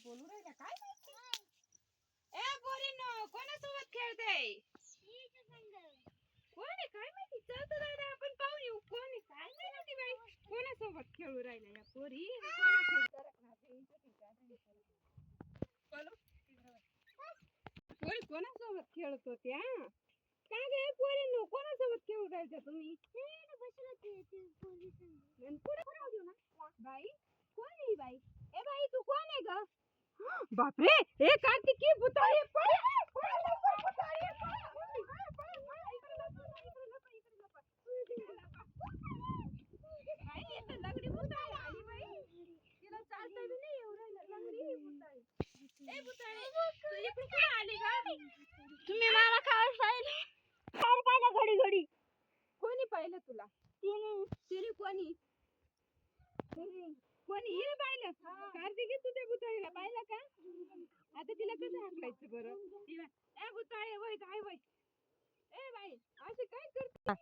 बोलू राहिल्या काय माहिती. ए पोरींनो कोणासोबत खेळते. कोण आहे काय माहिती. चल तर दादा आपण पाहून येऊ कोण आहे काय माहिती बाई. कोणासोबत खेळू राहिल्या या पोरी. पोरी कोणासोबत खेळत होत्या. काय गे पोरींनो कोणासोबत खेळू राहायच्या तुम्ही. बाई कोण आहे बाई. ए बाई तू कोण आहे ग. बापरे ए कार्तिकी भुताळे पळ पळ लवकर भुताळे पळ. बाई इथं लंगडी भुताळे आली बाई. तिला चालता बी नाही येऊ राहिलं. लंगडी भुताळे. ए भुताळे तू इकडे कुठे आली ग. तुम्ही मला काय पाहिलं घडी घडी. कोणी पाहिलं तुला. तिने कोणी कोणी हिने पाहिलं. कार्तिकी तू त्या भुताळीला पाहिलं का. आता तिला कसं हाकलायचं बरं. तिला ए भुताळे वय काय वय. ए बाई असे काय करते.